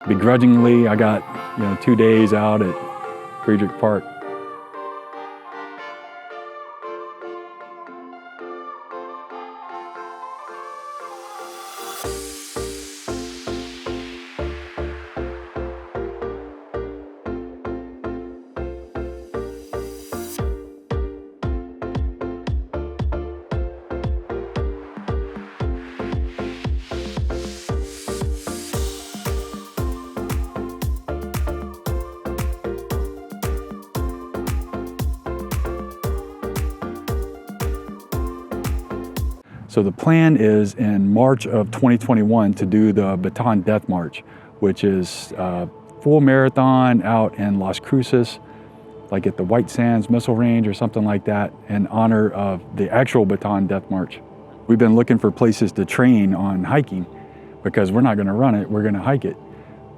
Begrudgingly, I got 2 days out at Friedrich Park. So the plan is in March of 2021 to do the Baton Death March, which is a full marathon out in Las Cruces, like at the White Sands Missile Range or something like that, in honor of the actual Baton Death March. We've been looking for places to train on hiking because we're not gonna run it, we're gonna hike it.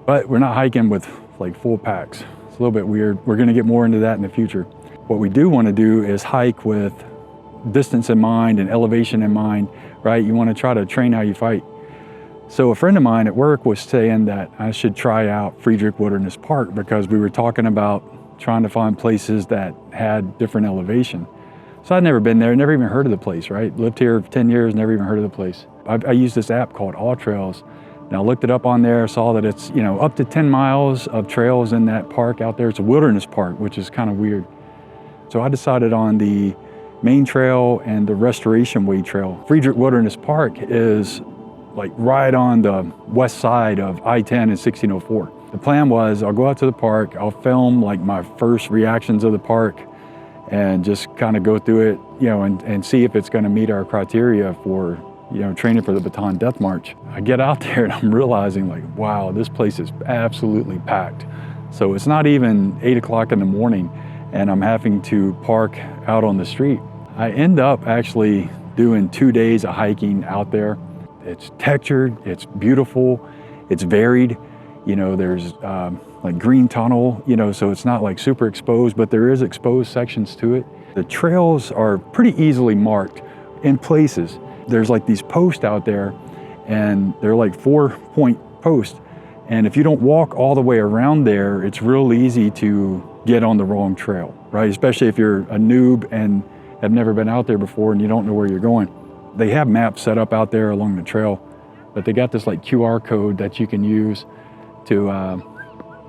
But we're not hiking with like full packs. It's a little bit weird. We're gonna get more into that in the future. What we do wanna do is hike with distance in mind and elevation in mind, right? You want to try to train how you fight. So a friend of mine at work was saying that I should try out Friedrich Wilderness Park because we were talking about trying to find places that had different elevation. So I'd never been there, never even heard of the place, right? Lived here for 10 years, never even heard of the place. I used this app called All Trails, and I looked it up on there, saw that it's up to 10 miles of trails in that park out there. It's a wilderness park, which is kind of weird. So I decided on the main trail and the Restoration Way trail. Friedrich Wilderness Park is like right on the west side of I-10 and 1604. The plan was I'll go out to the park, I'll film like my first reactions of the park and just kind of go through it, and see if it's gonna meet our criteria for, training for the Baton Death March. I get out there and I'm realizing like, wow, this place is absolutely packed. So it's not even 8 o'clock in the morning and I'm having to park out on the street. I end up actually doing 2 days of hiking out there. It's textured, it's beautiful, it's varied. There's like green tunnel, so it's not like super exposed, but there is exposed sections to it. The trails are pretty easily marked in places. There's like these posts out there and they're like 4-point posts. And if you don't walk all the way around there, it's real easy to get on the wrong trail, right? Especially if you're a noob and have never been out there before and you don't know where you're going. They have maps set up out there along the trail, but they got this like QR code that you can use to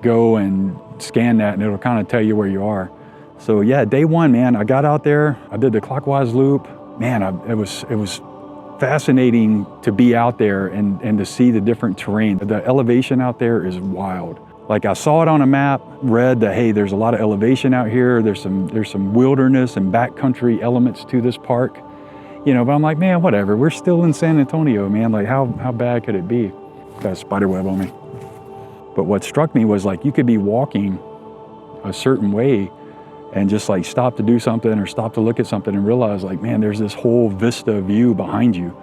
go and scan that and it'll kind of tell you where you are. So yeah, day one, man, I got out there, I did the clockwise loop. Man, it was fascinating to be out there and to see the different terrain. The elevation out there is wild. Like I saw it on a map, read that, hey, there's a lot of elevation out here. There's some wilderness and backcountry elements to this park, but I'm like, man, whatever. We're still in San Antonio, man. Like how bad could it be? Got a spider web on me. But what struck me was like, you could be walking a certain way and just like stop to do something or stop to look at something and realize like, man, there's this whole vista view behind you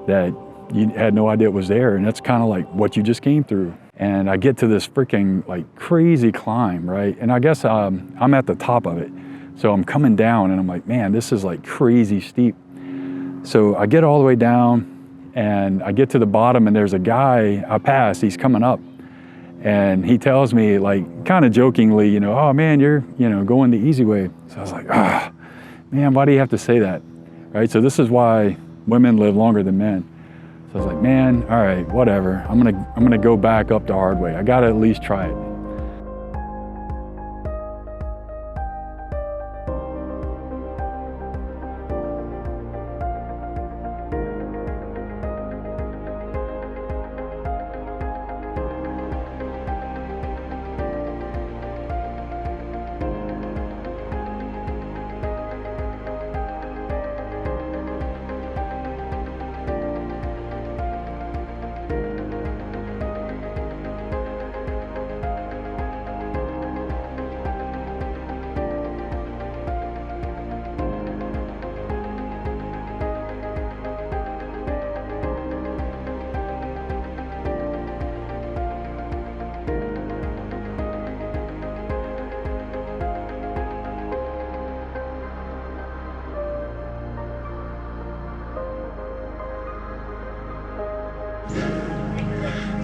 that you had no idea it was there. And that's kind of like what you just came through. And I get to this freaking like crazy climb, right? And I guess I'm at the top of it. So I'm coming down and I'm like, man, this is like crazy steep. So I get all the way down and I get to the bottom and there's a guy I pass, he's coming up. And he tells me like kind of jokingly, oh man, you're going the easy way. So I was like, man, why do you have to say that? Right? So this is why women live longer than men. So I was like, man, all right, whatever. I'm gonna go back up the hard way. I gotta at least try it.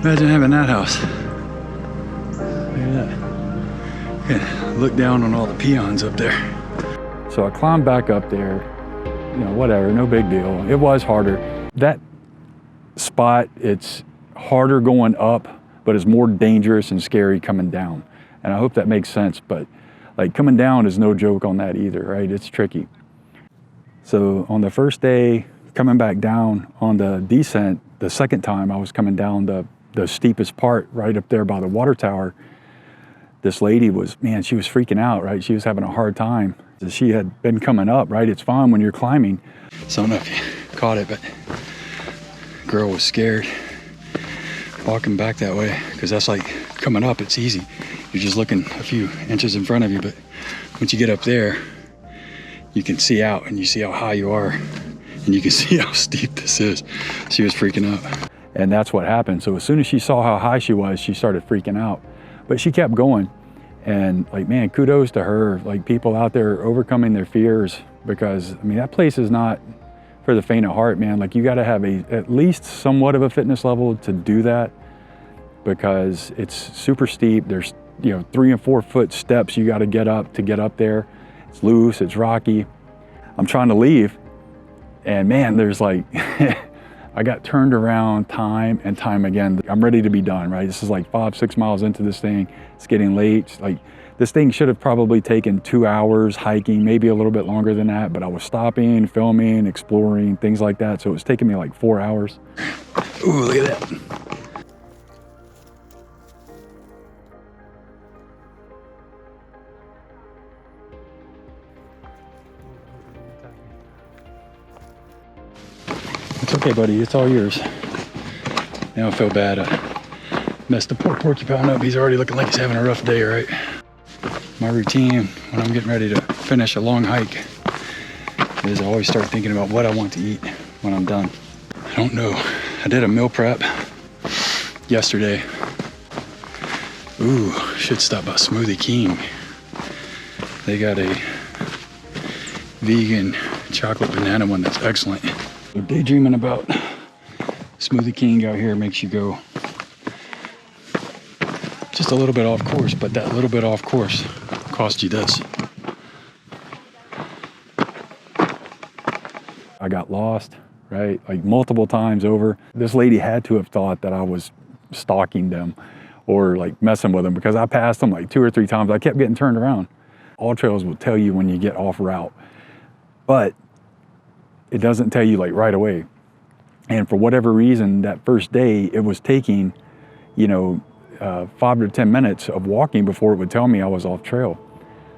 Imagine having that house. at that. Yeah, look down on all the peons up there. So I climbed back up there, you know, whatever, no big deal. It was harder. That spot, it's harder going up, but it's more dangerous and scary coming down. And I hope that makes sense, but like coming down is no joke on that either, right? It's tricky. So on the first day, coming back down on the descent, the second time I was coming down the steepest part right up there by the water tower, this lady was, man, she was freaking out, right? She was having a hard time. She had been coming up, right? It's fine when you're climbing. So I don't know if you caught it, but the girl was scared walking back that way, because that's like coming up, it's easy. You're just looking a few inches in front of you, but once you get up there, you can see out and you see how high you are and you can see how steep this is. She was freaking out. And that's what happened. So as soon as she saw how high she was, she started freaking out. But she kept going. And like, man, kudos to her. Like, people out there overcoming their fears, because I mean, that place is not for the faint of heart, man. Like, you got to have at least somewhat of a fitness level to do that, because it's super steep. There's, you know, 3 and 4 foot steps you got to get up there. It's loose, it's rocky. I'm trying to leave, and man, there's like, I got turned around time and time again. I'm ready to be done, right? This is like 5-6 miles into this thing. It's getting late. Like, this thing should have probably taken 2 hours hiking, maybe a little bit longer than that, but I was stopping, filming, exploring, things like that. So it was taking me like 4 hours. Ooh, look at that. It's okay, buddy, it's all yours. Now I feel bad. I messed the poor porcupine up. He's already looking like he's having a rough day, right? My routine when I'm getting ready to finish a long hike is I always start thinking about what I want to eat when I'm done. I don't know. I did a meal prep yesterday. Ooh, should stop by Smoothie King. They got a vegan chocolate banana one that's excellent. So daydreaming about Smoothie King out here makes you go just a little bit off course, but that little bit off course cost you this. I got lost, right? Like multiple times over. This lady had to have thought that I was stalking them or like messing with them, because I passed them like 2 or 3 times. I kept getting turned around. All trails will tell you when you get off route, but it doesn't tell you like right away. And for whatever reason, that first day, it was taking, you know, 5 to 10 minutes of walking before it would tell me I was off trail.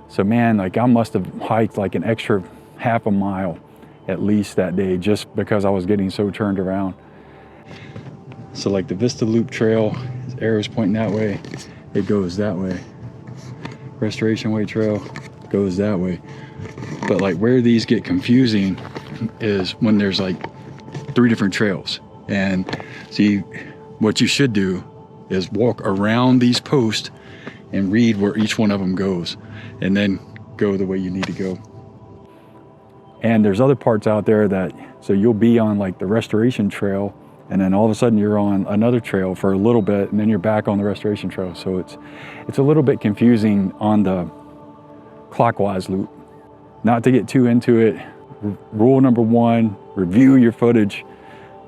So man, like I must have hiked like an extra half a mile at least that day, just because I was getting so turned around. So like the Vista Loop Trail, his arrow's pointing that way, it goes that way. Restoration Way Trail goes that way. But like where these get confusing is when there's like 3 different trails. And see, what you should do is walk around these posts and read where each one of them goes, and then go the way you need to go. And there's other parts out there that, so you'll be on like the Restoration Trail, and then all of a sudden you're on another trail for a little bit, and then you're back on the Restoration Trail. So it's a little bit confusing on the clockwise loop. Not to get too into it, rule number 1, review your footage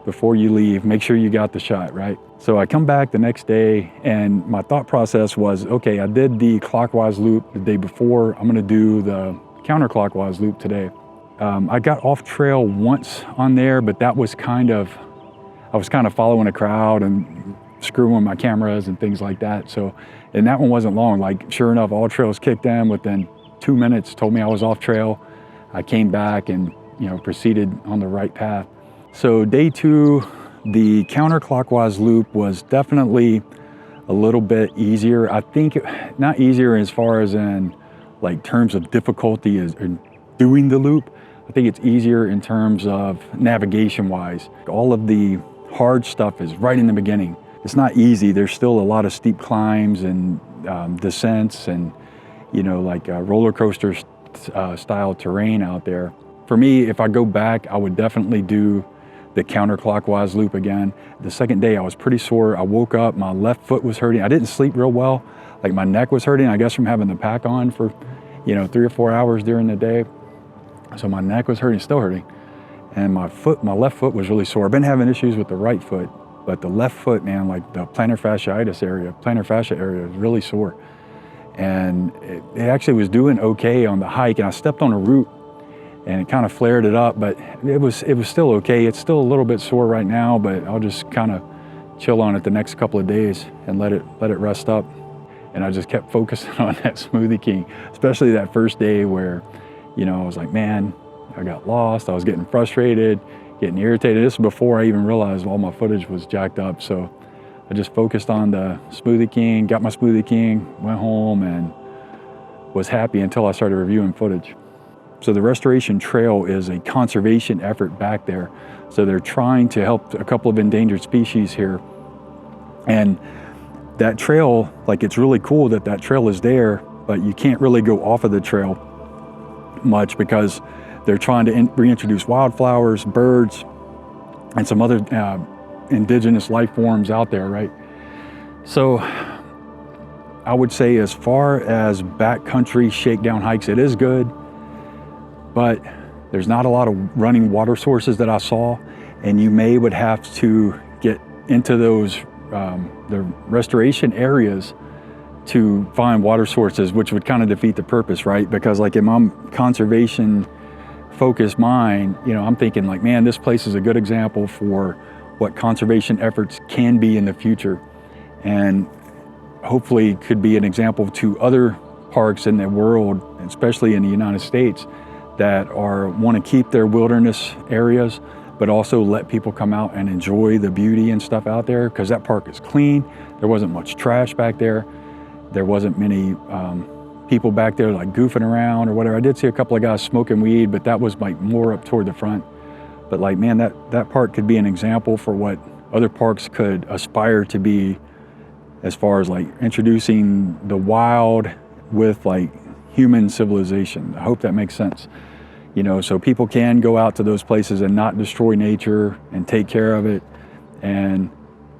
before you leave. Make sure you got the shot, right? So I come back the next day, and my thought process was, okay, I did the clockwise loop the day before. I'm gonna do the counterclockwise loop today. I got off trail once on there, but that was I was kind of following a crowd and screwing my cameras and things like that. So, and that one wasn't long. Like, sure enough, all trails kicked in within 2 minutes, told me I was off trail. I came back and, you know, proceeded on the right path. So day 2, the counterclockwise loop was definitely a little bit easier. I think, not easier as far as in like terms of difficulty as in doing the loop. I think it's easier in terms of navigation wise. All of the hard stuff is right in the beginning. It's not easy. There's still a lot of steep climbs and descents and, you know, like roller coaster style terrain out there. For me, if I go back, I would definitely do the counterclockwise loop again. The second day I was pretty sore. I woke up, my left foot was hurting. I didn't sleep real well. Like my neck was hurting, I guess from having the pack on for, 3 or 4 hours during the day. So my neck was hurting, still hurting. And my left foot was really sore. I've been having issues with the right foot, but the left foot, man, like the plantar fascia area is really sore. And it actually was doing okay on the hike, and I stepped on a root and it kind of flared it up, but it was still okay. It's still a little bit sore right now, but I'll just kind of chill on it the next couple of days and let it rest up. And I just kept focusing on that Smoothie King, especially that first day where, I was like, man, I got lost. I was getting frustrated, getting irritated. This was before I even realized all my footage was jacked up. So I just focused on the Smoothie King, got my Smoothie King, went home, and was happy until I started reviewing footage. So the Restoration Trail is a conservation effort back there. So they're trying to help a couple of endangered species here. And that trail, like, it's really cool that trail is there, but you can't really go off of the trail much because they're trying to reintroduce wildflowers, birds, and some other indigenous life forms out there, right? So I would say as far as backcountry shakedown hikes, it is good, but there's not a lot of running water sources that I saw, and you would have to get into those the restoration areas to find water sources, which would kind of defeat the purpose, right? Because like in my conservation focused mind, I'm thinking like, man, this place is a good example for what conservation efforts can be in the future, and hopefully could be an example to other parks in the world, especially in the United States, that want to keep their wilderness areas, but also let people come out and enjoy the beauty and stuff out there, because that park is clean. There wasn't much trash back there. There wasn't many people back there like goofing around or whatever. I did see a couple of guys smoking weed, but that was like more up toward the front. But like, man, that park could be an example for what other parks could aspire to be, as far as like introducing the wild with like human civilization. I hope that makes sense. So people can go out to those places and not destroy nature and take care of it. And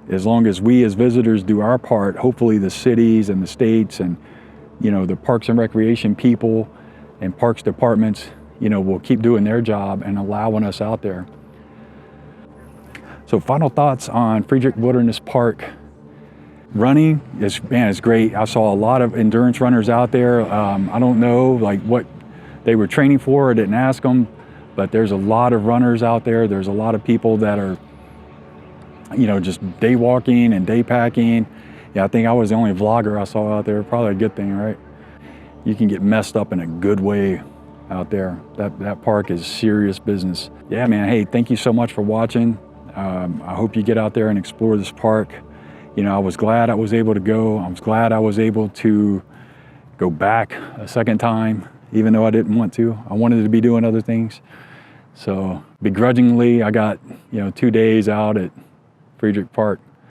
as long as we as visitors do our part, hopefully the cities and the states and, the parks and recreation people and parks departments, will keep doing their job and allowing us out there. So final thoughts on Friedrich Wilderness Park. Running is great. I saw a lot of endurance runners out there. I don't know like what they were training for. I didn't ask them, but there's a lot of runners out there. There's a lot of people that are, just day walking and day packing. Yeah, I think I was the only vlogger I saw out there. Probably a good thing, right? You can get messed up in a good way out there. That park is serious business. Yeah, man, hey, thank you so much for watching. I hope you get out there and explore this park. I was glad I was able to go. I was glad I was able to go back a second time, even though I didn't want to. I wanted to be doing other things. So begrudgingly, I got, 2 days out at Friedrich Park.